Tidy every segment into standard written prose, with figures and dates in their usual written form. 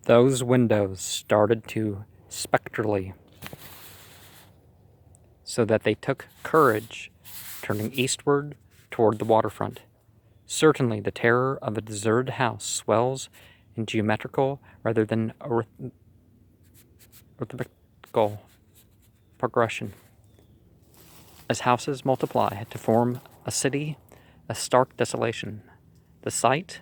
Those windows started to spectrally, so that they took courage, turning eastward toward the waterfront. Certainly the terror of a deserted house swells in geometrical rather than arithmetical progression. As houses multiply to form a city, a stark desolation, the sight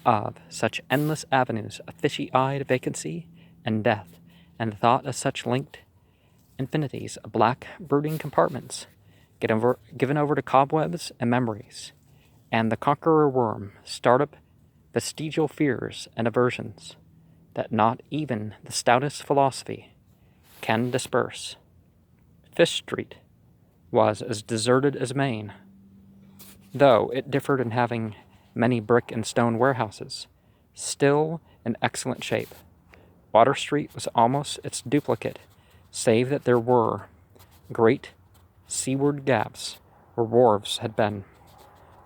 of such endless avenues of fishy-eyed vacancy and death, and the thought of such linked infinities of black brooding compartments, given over to cobwebs and memories, and the conqueror worm start up vestigial fears and aversions that not even the stoutest philosophy can disperse. Fish Street was as deserted as Maine, though it differed in having many brick and stone warehouses, still in excellent shape. Water Street was almost its duplicate, save that there were great seaward gaps where wharves had been.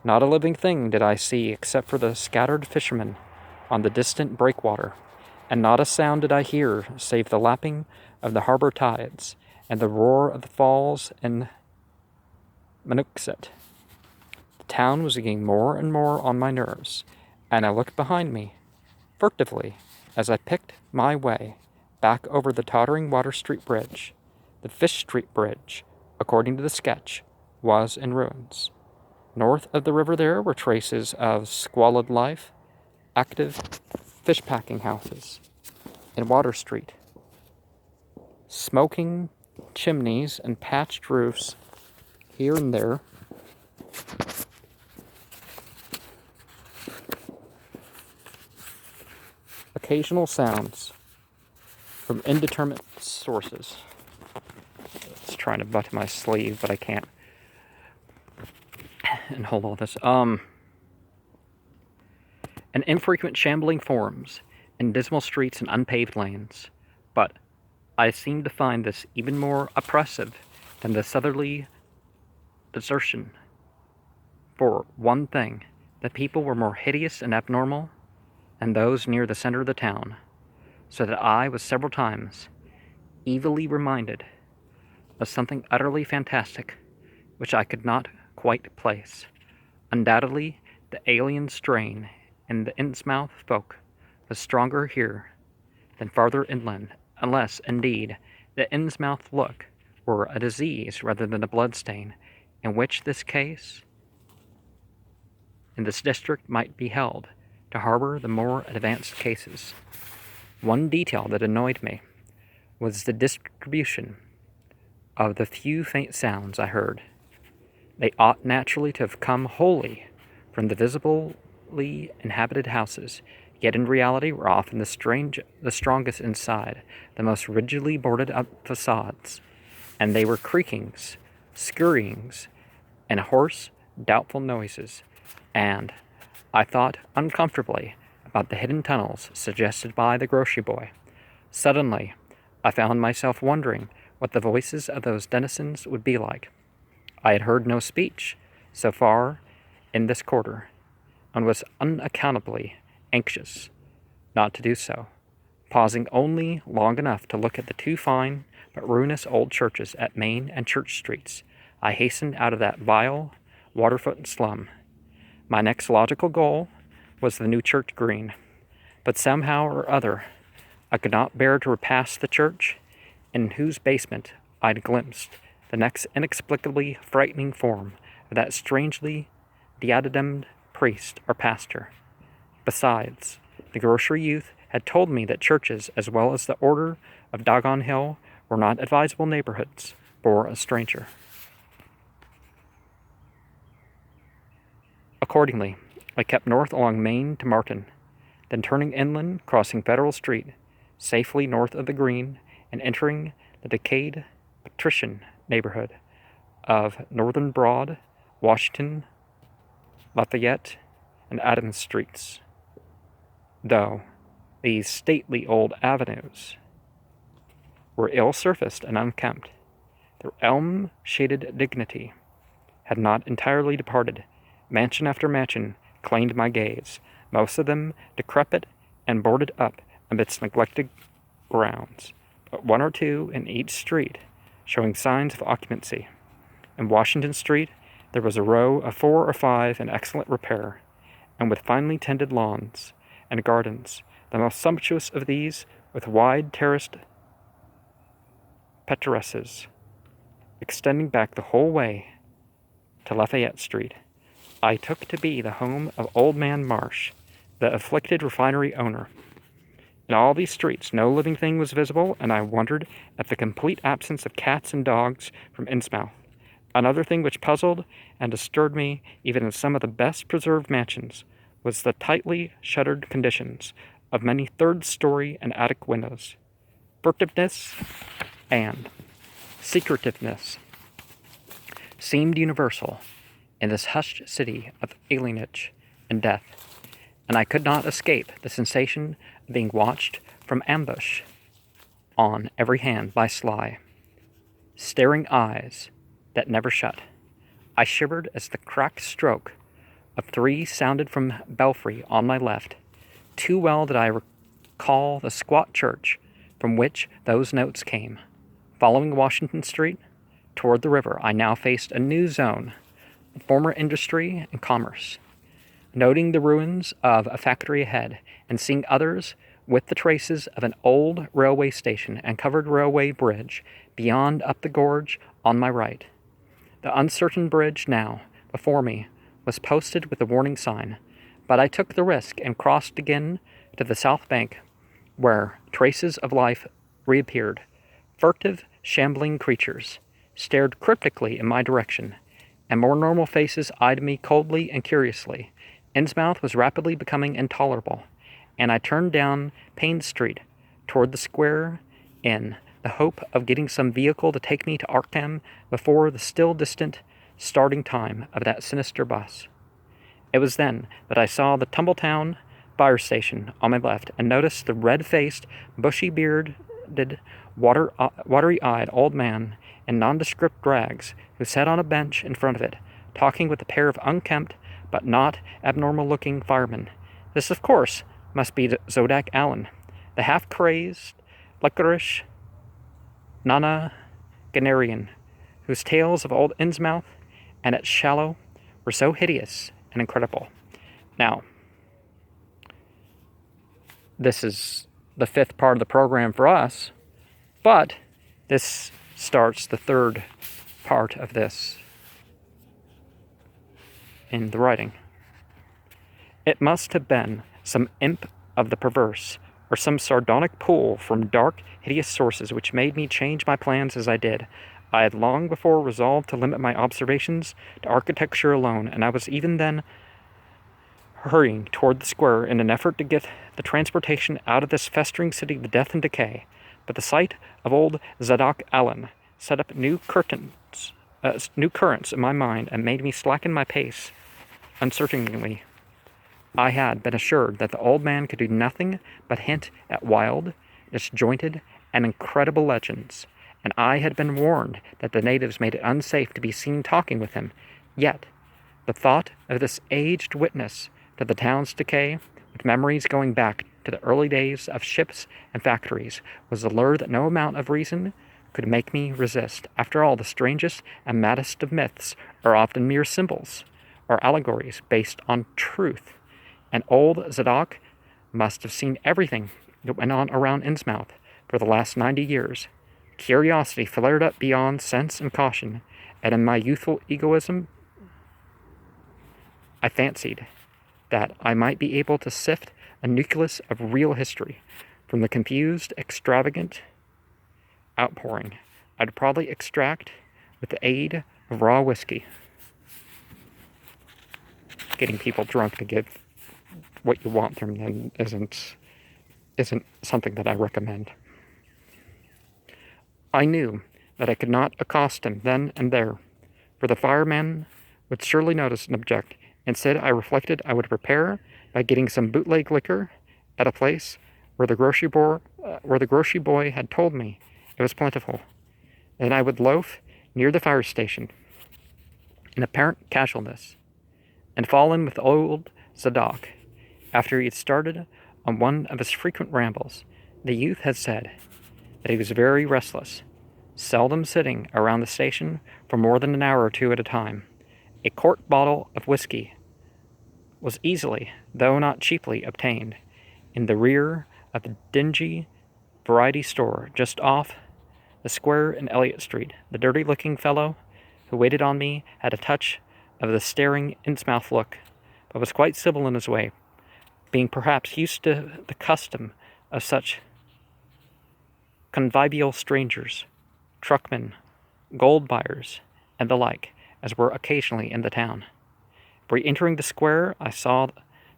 Not a living thing did I see except for the scattered fishermen on the distant breakwater, and not a sound did I hear save the lapping of the harbor tides and the roar of the falls in Manooksett. The town was getting more and more on my nerves, and I looked behind me, furtively, as I picked my way back over the tottering Water Street Bridge. The Fish Street Bridge, according to the sketch, was in ruins. North of the river there were traces of squalid life, active fish-packing houses in Water Street, smoking chimneys and patched roofs here and there. Occasional sounds from indeterminate sources. It's trying to butt my sleeve, but I can't. And hold all this. And infrequent shambling forms in dismal streets and unpaved lanes. But I seem to find this even more oppressive than the southerly desertion. For one thing, the people were more hideous and abnormal than those near the center of the town, so that I was several times evilly reminded of something utterly fantastic, which I could not quite place. Undoubtedly, the alien strain in the Innsmouth folk was stronger here than farther inland, unless, indeed, the Innsmouth look were a disease rather than a bloodstain, in which this case in this district might be held to harbor the more advanced cases. One detail that annoyed me was the distribution of the few faint sounds I heard. They ought naturally to have come wholly from the visibly inhabited houses, yet in reality were often the strongest inside the most rigidly boarded up facades, and they were creakings, scurryings, and hoarse, doubtful noises, and I thought uncomfortably about the hidden tunnels suggested by the grocery boy. Suddenly, I found myself wondering what the voices of those denizens would be like. I had heard no speech so far in this quarter, and was unaccountably anxious not to do so. Pausing only long enough to look at the two fine but ruinous old churches at Main and Church Streets, I hastened out of that vile Waterfoot slum. My next logical goal was the new church green, but somehow or other I could not bear to repass the church, in whose basement I'd glimpsed the next inexplicably frightening form of that strangely diademed priest or pastor. Besides, the grocery youth had told me that churches, as well as the order of Doggone Hill, were not advisable neighborhoods for a stranger. Accordingly, I kept north along Main to Martin, then turning inland, crossing Federal Street, safely north of the Green, and entering the decayed patrician neighborhood of Northern Broad, Washington, Lafayette, and Adams Streets. Though these stately old avenues were ill-surfaced and unkempt, their elm-shaded dignity had not entirely departed. Mansion after mansion claimed my gaze, most of them decrepit and boarded up amidst neglected grounds, but one or two in each street, showing signs of occupancy. In Washington Street, there was a row of 4 or 5 in excellent repair, and with finely tended lawns and gardens, the most sumptuous of these with wide terraced terraces extending back the whole way to Lafayette Street. I took to be the home of Old Man Marsh, the afflicted refinery owner. In all these streets no living thing was visible, and I wondered at the complete absence of cats and dogs from Innsmouth. Another thing which puzzled and disturbed me, even in some of the best preserved mansions, was the tightly shuttered conditions of many third-story and attic windows. Furtiveness and secretiveness seemed universal in this hushed city of alienage and death, and I could not escape the sensation of being watched from ambush on every hand by sly, staring eyes that never shut. I shivered as the cracked stroke of 3 sounded from belfry on my left. Too well did I recall the squat church from which those notes came. Following Washington Street toward the river, I now faced a new zone of former industry and commerce, noting the ruins of a factory ahead and seeing others with the traces of an old railway station and covered railway bridge beyond up the gorge on my right. The uncertain bridge now before me was posted with a warning sign, but I took the risk and crossed again to the south bank, where traces of life reappeared. Furtive, shambling creatures stared cryptically in my direction, and more normal faces eyed me coldly and curiously. Innsmouth was rapidly becoming intolerable, and I turned down Payne Street toward the square in the hope of getting some vehicle to take me to Arkham before the still distant starting time of that sinister bus. It was then that I saw the Tumbletown fire station on my left and noticed the red-faced, bushy-bearded, watery-eyed old man in nondescript rags who sat on a bench in front of it, talking with a pair of unkempt but not abnormal-looking firemen. This, of course, must be Zodak Allen, the half-crazed, licorice nonagenarian, whose tales of old Innsmouth and its shallow were so hideous and incredible. Now, this is the 5th part of the program for us, but this starts the 3rd part of this in the writing. It must have been some imp of the perverse, or some sardonic pull from dark, hideous sources which made me change my plans as I did. I had long before resolved to limit my observations to architecture alone, and I was even then hurrying toward the square in an effort to get the transportation out of this festering city of death and decay. But the sight of old Zadok Allen set up new currents in my mind and made me slacken my pace uncertainly. I had been assured that the old man could do nothing but hint at wild, disjointed, and incredible legends, and I had been warned that the natives made it unsafe to be seen talking with him. Yet, the thought of this aged witness to the town's decay, with memories going back to the early days of ships and factories, was a lure that no amount of reason could make me resist. After all, the strangest and maddest of myths are often mere symbols or allegories based on truth, and old Zadok must have seen everything that went on around Innsmouth for the last 90 years. Curiosity flared up beyond sense and caution, and in my youthful egoism, I fancied that I might be able to sift a nucleus of real history from the confused, extravagant outpouring I'd probably extract with the aid of raw whiskey. Getting people drunk to give what you want from them isn't something that I recommend. I knew that I could not accost him then and there, for the fireman would surely notice and object. Instead, I reflected I would prepare by getting some bootleg liquor at a place where the grocery boy had told me it was plentiful. Then I would loaf near the fire station in apparent casualness and fall in with old Zadok after he had started on one of his frequent rambles, the youth had said that he was very restless, seldom sitting around the station for more than an hour or two at a time. A quart bottle of whiskey was easily, though not cheaply, obtained in the rear of a dingy variety store just off the square in Elliott Street. The dirty-looking fellow who waited on me had a touch of the staring Innsmouth look, but was quite civil in his way, being perhaps used to the custom of such convivial strangers, truckmen, gold buyers, and the like, as were occasionally in the town. Re-entering the square, I saw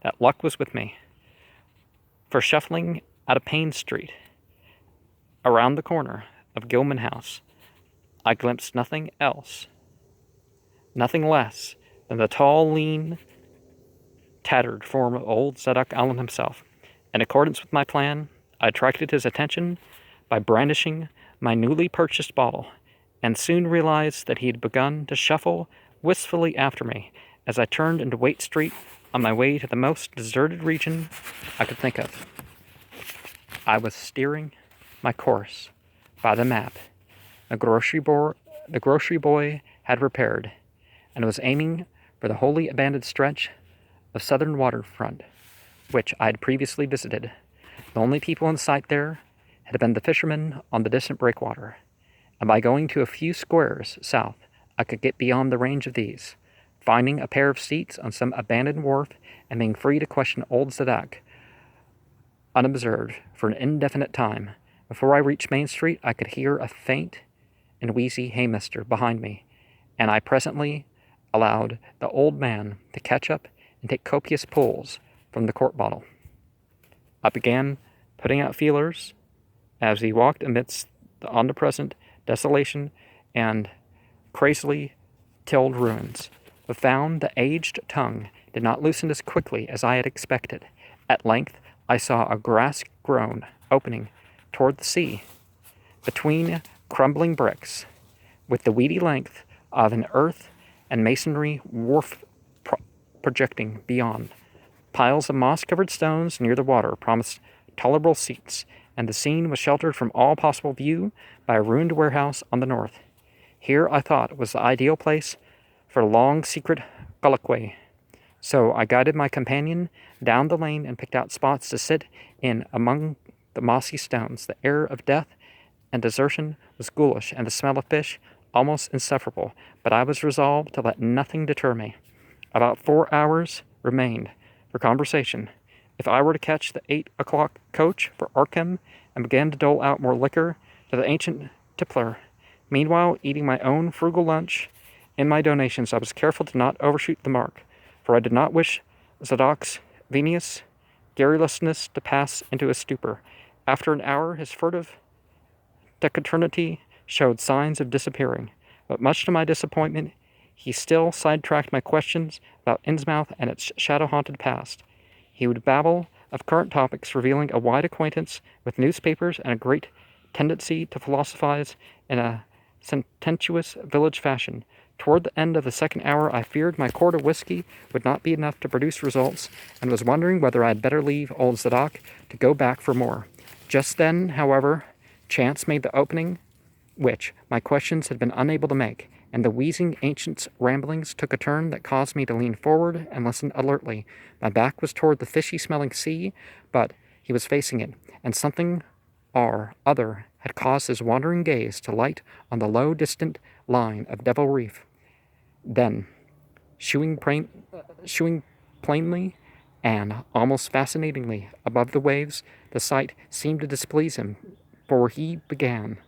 that luck was with me, for shuffling out of Payne Street, around the corner of Gilman House, I glimpsed nothing else, nothing less than the tall, lean, tattered form of old Zadok Allen himself. In accordance with my plan, I attracted his attention by brandishing my newly purchased bottle, and soon realized that he had begun to shuffle wistfully after me as I turned into Waite Street on my way to the most deserted region I could think of. I was steering my course by the map the grocery boy had prepared, and was aiming for the wholly abandoned stretch of southern waterfront, which I had previously visited. The only people in sight there had been the fishermen on the distant breakwater, and by going to a few squares south, I could get beyond the range of these, finding a pair of seats on some abandoned wharf and being free to question old Zadok unobserved for an indefinite time. Before I reached Main Street, I could hear a faint and wheezy haymaster behind me, and I presently allowed the old man to catch up and take copious pulls from the quart bottle. I began putting out feelers as he walked amidst the omnipresent desolation and crazily tilled ruins, but found the aged tongue did not loosen as quickly as I had expected. At length, I saw a grass-grown opening toward the sea, between crumbling bricks, with the weedy length of an earth and masonry wharf projecting beyond. Piles of moss-covered stones near the water promised tolerable seats, and the scene was sheltered from all possible view by a ruined warehouse on the north. Here, I thought, was the ideal place for a long, secret colloquy. So I guided my companion down the lane and picked out spots to sit in among the mossy stones. The air of death and desertion was ghoulish, and the smell of fish almost insufferable, but I was resolved to let nothing deter me. About 4 hours remained for conversation. If I were to catch the 8 o'clock coach for Arkham and began to dole out more liquor to the ancient tippler, meanwhile eating my own frugal lunch in my donations, I was careful to not overshoot the mark, for I did not wish Zadok's venous garrulousness to pass into a stupor. After an hour, his furtive taciturnity showed signs of disappearing, but much to my disappointment, he still sidetracked my questions about Innsmouth and its shadow-haunted past. He would babble of current topics, revealing a wide acquaintance with newspapers and a great tendency to philosophize in a sententious village fashion. Toward the end of the second hour, I feared my quart of whiskey would not be enough to produce results, and was wondering whether I had better leave old Zadok to go back for more. Just then, however, chance made the opening which my questions had been unable to make, and the wheezing ancient's ramblings took a turn that caused me to lean forward and listen alertly. My back was toward the fishy-smelling sea, but he was facing it, and something or other had caused his wandering gaze to light on the low, distant line of Devil Reef. Then, shooing plainly and almost fascinatingly above the waves, the sight seemed to displease him, for he began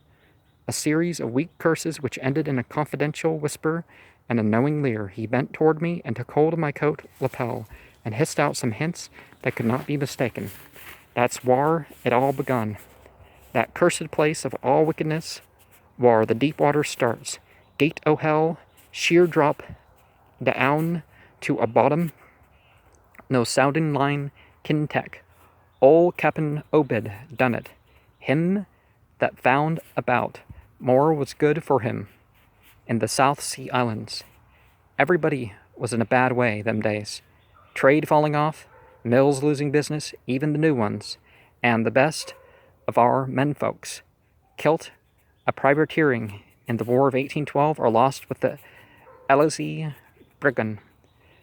a series of weak curses which ended in a confidential whisper and a knowing leer. He bent toward me and took hold of my coat lapel and hissed out some hints that could not be mistaken. That's whar it all begun. That cursed place of all wickedness, whar the deep water starts. Gate o' hell, sheer drop down to a bottom, no sounding line kin tech. Ol' Cap'n Obed done it. Him that found about more was good for him in the South Sea Islands. Everybody was in a bad way them days. Trade falling off, mills losing business, even the new ones, and the best of our menfolks, kilt a privateering in the War of 1812 or lost with the Elysee Brigand,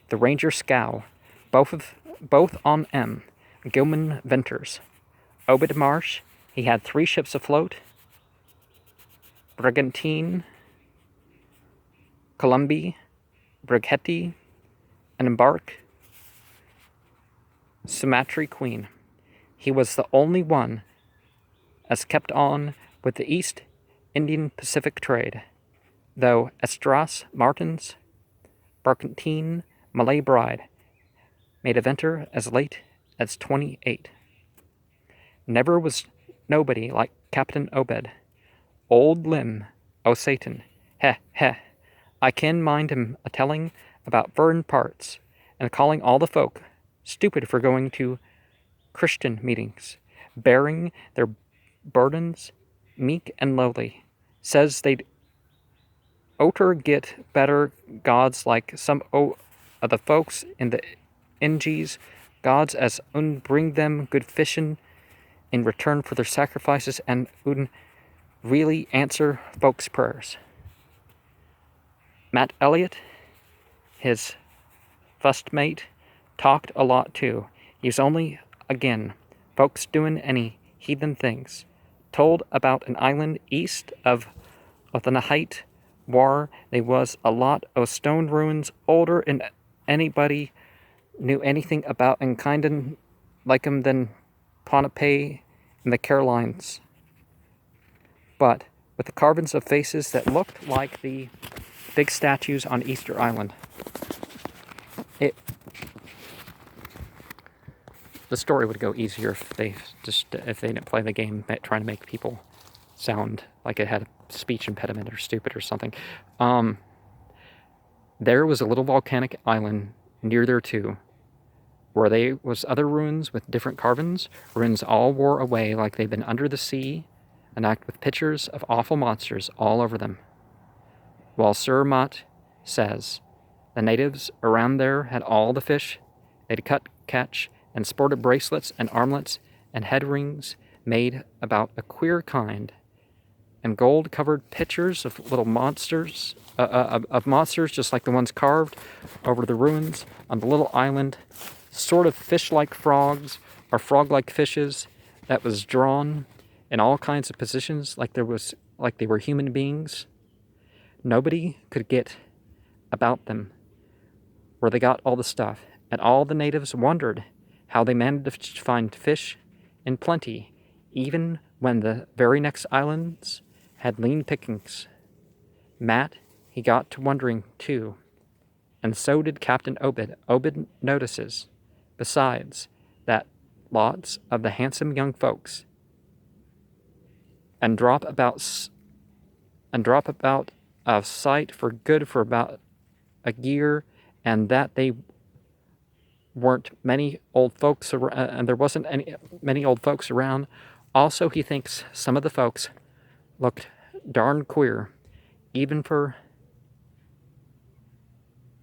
the Ranger Scow, both on M. Gilman Venters. Obed Marsh, he had 3 ships afloat, Brigantine, Columbia, Brighette, and Embark, Sumatry Queen. He was the only one as kept on with the East Indian Pacific trade, though Esdras Martin's Barkentine Malay bride made a venture as late as 28. Never was nobody like Captain Obed. Old limb, o' Satan, heh, heh. I can mind him a-telling about furrin parts, and calling all the folk stupid for going to Christian meetings, bearing their burdens meek and lowly. Says they'd oughter get better gods like some o' the folks in the Inges, gods as un bring them good fishin' in return for their sacrifices and un really answer folks' prayers. Matt Elliott, his first mate, talked a lot too. He's only, again, folks doing any heathen things. Told about an island east of the Nahite War. There was a lot of stone ruins older than anybody knew anything about, and kinda like 'em than Ponape in the Carolines, but with the carvings of faces that looked like the big statues on Easter Island. The story would go easier if they didn't play the game trying to make people sound like it had a speech impediment or stupid or something. There was a little volcanic island near there too, where there was other ruins with different carvings. Ruins all wore away like they'd been under the sea, and act with pictures of awful monsters all over them. While Sir Mott says the natives around there had all the fish they'd catch, and sported bracelets and armlets and head rings made about a queer kind, and gold-covered pictures of little monsters, of monsters just like the ones carved over the ruins on the little island, sort of fish-like frogs or frog-like fishes that was drawn in all kinds of positions like they were human beings. Nobody could get about them, where they got all the stuff, and all the natives wondered how they managed to find fish in plenty, even when the very next islands had lean pickings. Matt, he got to wondering too, and so did Captain Obed. Obed notices, besides, that lots of the handsome young folks and drop about of sight for good for about a year, and that they weren't many old folks around, and there wasn't many old folks around. Also, he thinks some of the folks looked darn queer, even for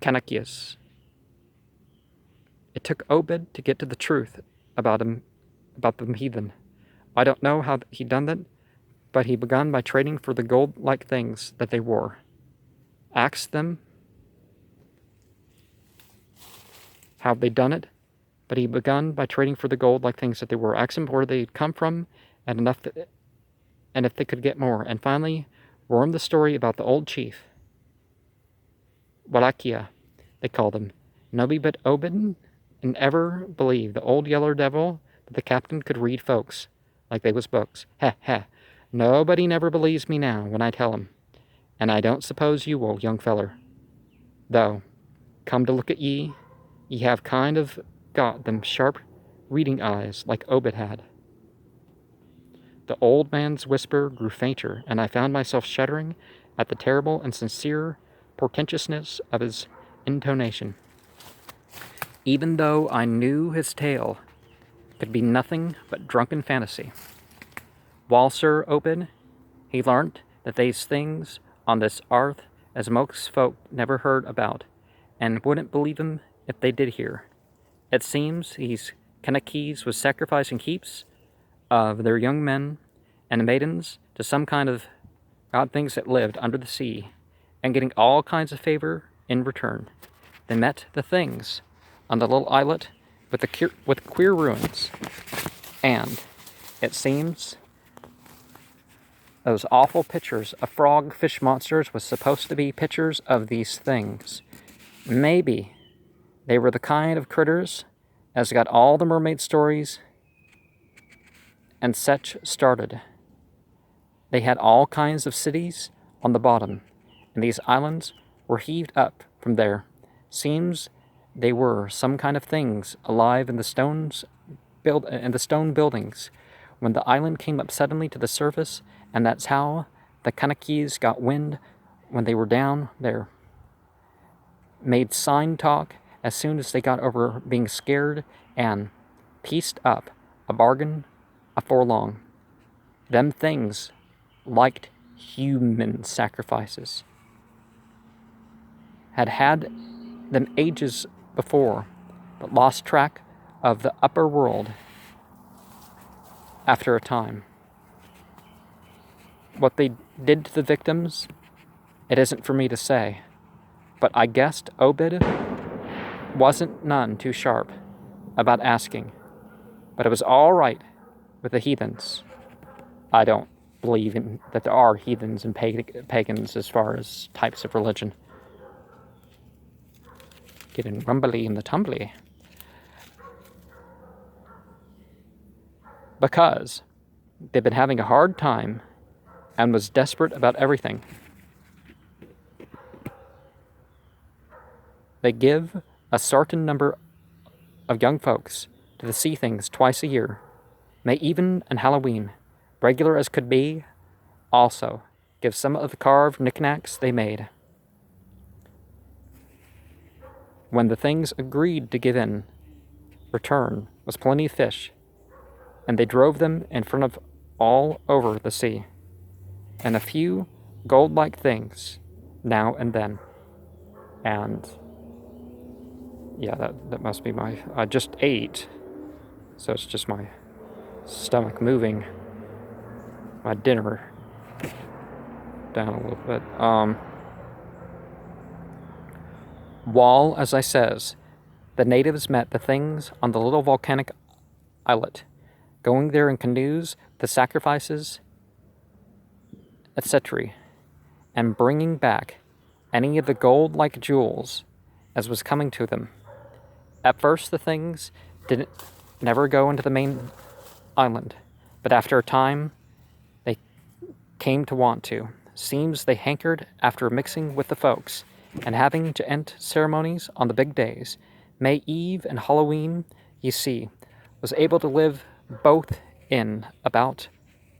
Kanakias. It took Obed to get to the truth about the heathen. I don't know how he done that, but he begun by trading for the gold-like things that they wore. Asked them how they done it, but he begun by trading for the gold-like things that they were. Asked them where they'd come from, and if they could get more. And finally, wormed the story about the old chief, Wallachia, they called him. Nobody but Obed and ever believed the old yeller devil that the captain could read folks like they was books. Ha ha! Nobody never believes me now when I tell 'em, and I don't suppose you will, young feller. Though, come to look at ye have kind of got them sharp reading eyes like Obed had. The old man's whisper grew fainter, and I found myself shuddering at the terrible and sincere portentousness of his intonation. Even though I knew his tale could be nothing but drunken fantasy. While Sir Obed, he learnt that they's things on this arth as most folk never heard about, and wouldn't believe 'em if they did hear. It seems these Kanakis was sacrificing heaps of their young men and maidens to some kind of god things that lived under the sea, and getting all kinds of favor in return. They met the things on the little islet with queer ruins, and it seems those awful pictures of frog fish monsters was supposed to be pictures of these things. Maybe they were the kind of critters as got all the mermaid stories and such started. They had all kinds of cities on the bottom, and these islands were heaved up from there. Seems they were some kind of things alive in the stone buildings when the island came up suddenly to the surface, and that's how the Kanakis got wind when they were down there. Made sign talk as soon as they got over being scared and pieced up a bargain afore long. Them things liked human sacrifices. Had them ages before, but lost track of the upper world after a time. What they did to the victims, it isn't for me to say, but I guessed Obed wasn't none too sharp about asking, but it was all right with the heathens. I don't believe that there are heathens and pagans as far as types of religion. Getting rumbly in the tumbly. Because they've been having a hard time and was desperate about everything. They give a certain number of young folks to the sea things twice a year, may even on Halloween, regular as could be, also give some of the carved knickknacks they made. When the things agreed to give in, return was plenty of fish, and they drove them in front of all over the sea, and a few gold-like things now and then. And yeah, that must be I just ate, so it's just my stomach moving my dinner down a little bit. While, as I says, the natives met the things on the little volcanic islet, going there in canoes, the sacrifices, etc., and bringing back any of the gold-like jewels as was coming to them. At first, the things didn't never go into the main island, but after a time, they came to want to. Seems they hankered after mixing with the folks and having to end ceremonies on the big days. May Eve and Halloween, you see, was able to live both in about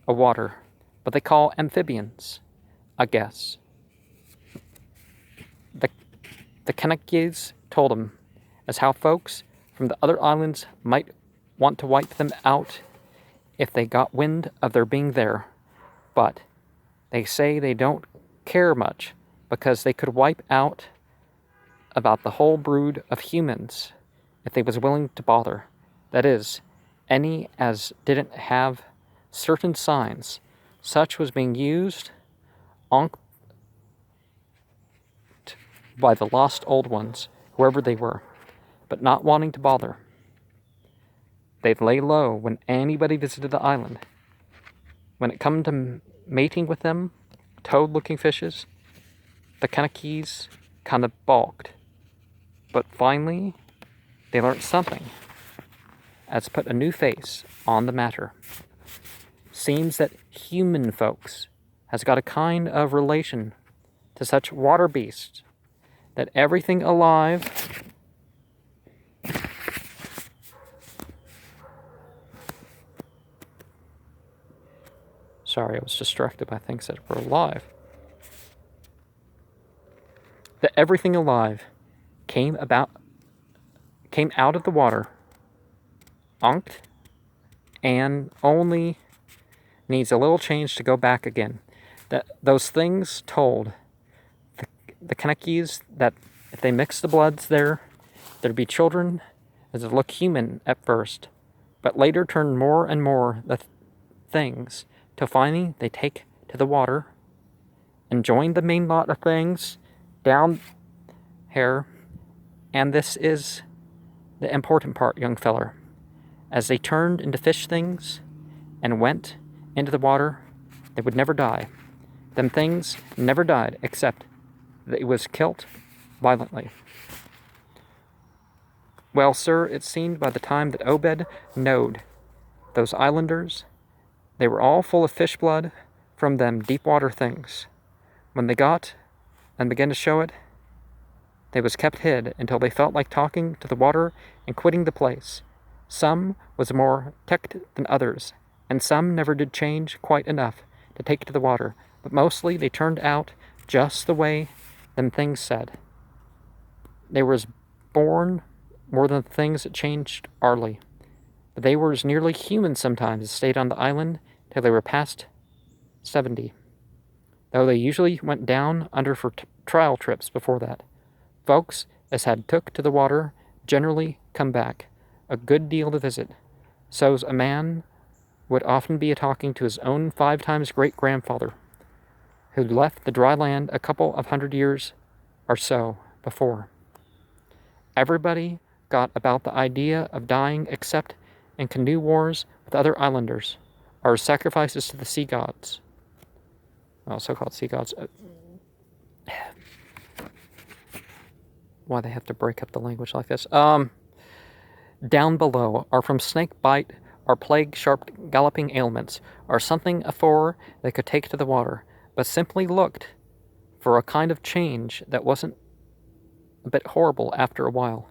a water, what they call amphibians, I guess. The Kanakis told him as how folks from the other islands might want to wipe them out if they got wind of their being there, but they say they don't care much because they could wipe out about the whole brood of humans if they was willing to bother. That is, any as didn't have certain signs, such was being used on by the lost old ones, whoever they were, but not wanting to bother. They'd lay low when anybody visited the island. When it come to mating with them, toad-looking fishes, the Kanakis kind of balked. But finally, they learned something, as put a new face on the matter. Seems that human folks has got a kind of relation to such water beasts, that everything alive sorry, I was distracted by things that were alive. That everything alive came out of the water, onked, and only needs a little change to go back again. That those things told the Kanakis that if they mixed the bloods there, there'd be children as it looked human at first, but later turned more and more the things, till finally they take to the water and join the main lot of things down here. And this is the important part, young feller. As they turned into fish things and went into the water, they would never die. Them things never died, except that it was killed violently. Well, sir, it seemed by the time that Obed knowed those islanders, they were all full of fish blood from them deep water things. When they got and began to show it, they was kept hid until they felt like talking to the water and quitting the place. Some was more ticked than others, and some never did change quite enough to take to the water, but mostly they turned out just the way them things said. They were as born more than the things that changed early, but they were as nearly human sometimes as stayed on the island till they were past 70, though they usually went down under for trial trips before that. Folks as had took to the water generally come back a good deal to visit, so's a man would often be a-talking to his own 5 times great-grandfather, who'd left the dry land a couple of 100 years or so before. Everybody got about the idea of dying except in canoe wars with other islanders, or sacrifices to the sea gods. Well, so-called sea gods. Why they have to break up the language like this? Down below, or from snake bite, or plague-sharp galloping ailments, or something afore they could take to the water, but simply looked for a kind of change that wasn't a bit horrible after a while.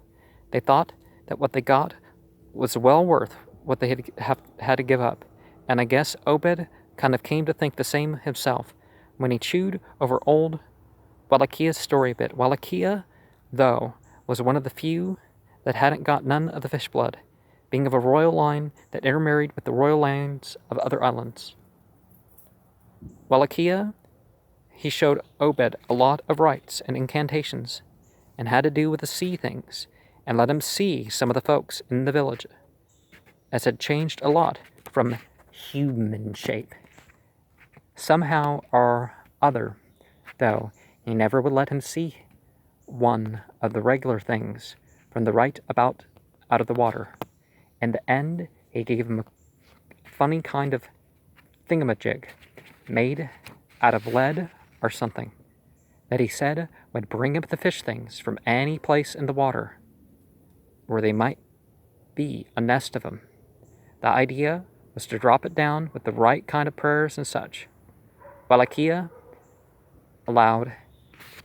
They thought that what they got was well worth what they had to give up, and I guess Obed kind of came to think the same himself when he chewed over old Wallacheia's story a bit. Wallachia, though, was one of the few that hadn't got none of the fish blood, being of a royal line that intermarried with the royal lines of other islands. Wallachia, he showed Obed a lot of rites and incantations, and had to do with the sea things, and let him see some of the folks in the village, as had changed a lot from human shape. Somehow or other, though, he never would let him see one of the regular things from the right about out of the water. In the end, he gave him a funny kind of thingamajig made out of lead or something that he said would bring up the fish things from any place in the water where they might be a nest of them. The idea was to drop it down with the right kind of prayers and such. Wallachia allowed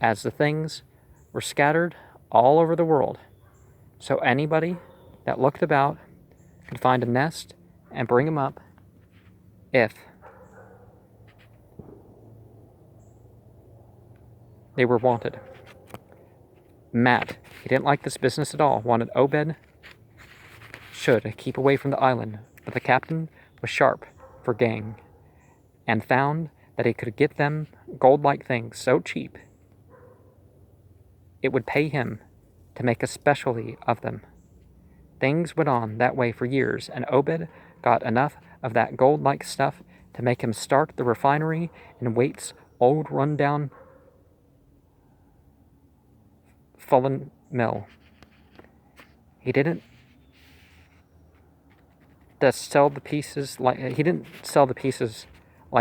as the things were scattered all over the world, so anybody that looked about could find a nest and bring them up if they were wanted. Matt, he didn't like this business at all, wanted Obed should keep away from the island, but the captain was sharp for gang, and found that he could get them gold-like things so cheap it would pay him to make a specialty of them. Things went on that way for years, and Obed got enough of that gold-like stuff to make him start the refinery in Waite's old run-down Fullen mill. He didn't sell the pieces like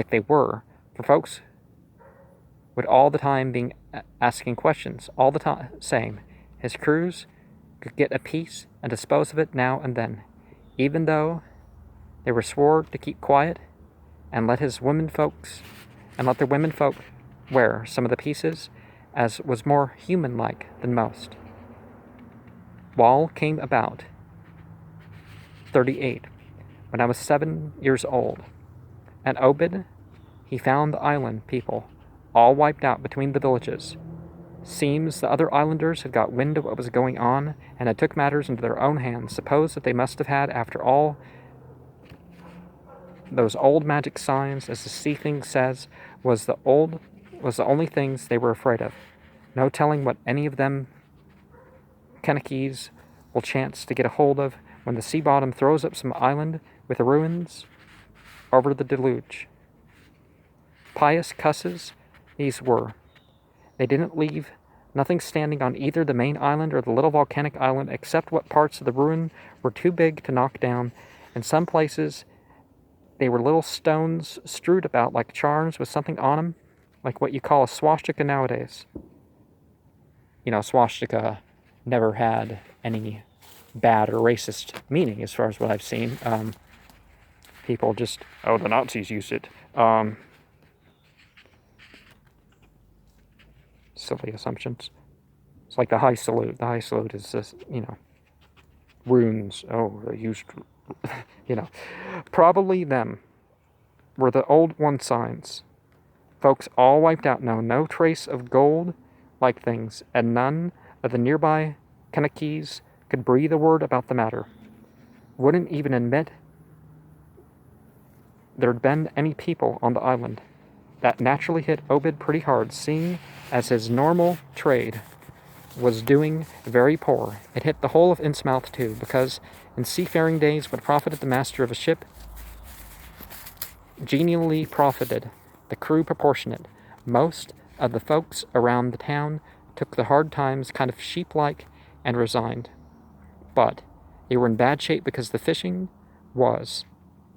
they were, for folks would all the time be asking questions, all the time saying his crews could get a piece and dispose of it now and then, even though they were swore to keep quiet and let their women folk wear some of the pieces, as was more human-like than most. Wall came about 38, when I was 7 years old, and Obed, he found the island people all wiped out between the villages. Seems the other islanders had got wind of what was going on and had took matters into their own hands. Suppose that they must have had, after all, those old magic signs, as the sea thing says, was the only things they were afraid of. No telling what any of them Kennekees will chance to get a hold of when the sea bottom throws up some island with the ruins over the deluge. Pious cusses these were. They didn't leave nothing standing on either the main island or the little volcanic island except what parts of the ruin were too big to knock down. In some places, they were little stones strewed about like charms with something on them, like what you call a swastika nowadays. You know, swastika never had any bad or racist meaning as far as what I've seen. People just, oh, the Nazis used it. Silly assumptions. It's like the high salute. The high salute is just, runes. Oh, they used, Probably them were the old one signs. Folks all wiped out now. No trace of gold-like things, and none of the nearby Kanakis could breathe a word about the matter. Wouldn't even admit there'd been any people on the island. That naturally hit Obed pretty hard, seeing as his normal trade was doing very poor. It hit the whole of Innsmouth too, because in seafaring days what profited the master of a ship genially profited the crew proportionate. Most of the folks around the town took the hard times kind of sheep-like and resigned. But they were in bad shape because the fishing was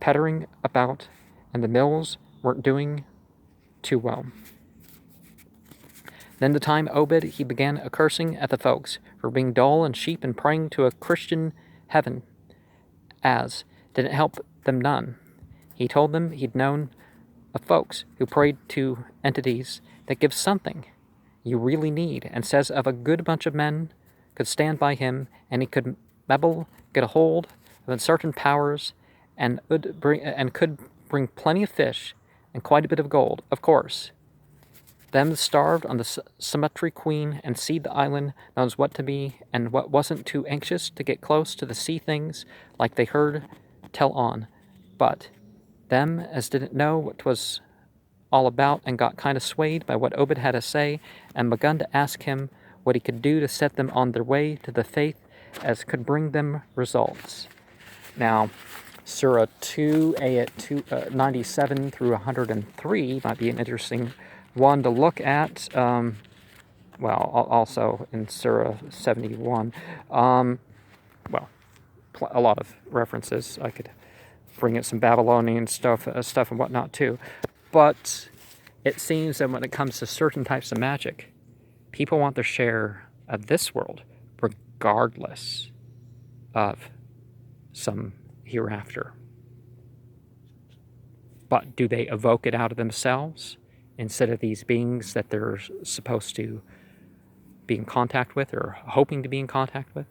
pettering about and the mills weren't doing too well. Then the time Obed he began a cursing at the folks for being dull and sheep and praying to a Christian heaven, as didn't help them none. He told them he'd known of folks who prayed to entities that give something you really need, and says of a good bunch of men could stand by him and he could get a hold of certain powers and could bring plenty of fish and quite a bit of gold, of course. Them starved on the Cemetery Queen and seed the island knows what to be and what wasn't too anxious to get close to the sea things like they heard tell on. But them as didn't know what 'twas all about and got kind of swayed by what Obed had to say and begun to ask him what he could do to set them on their way to the faith as could bring them results. Now, Surah 2, ayat 97 through 103 might be an interesting one to look at. Also in Surah 71. A lot of references. I could bring in some Babylonian stuff and whatnot too. But it seems that when it comes to certain types of magic, people want their share of this world, regardless of some hereafter. But do they evoke it out of themselves instead of these beings that they're supposed to be in contact with or hoping to be in contact with?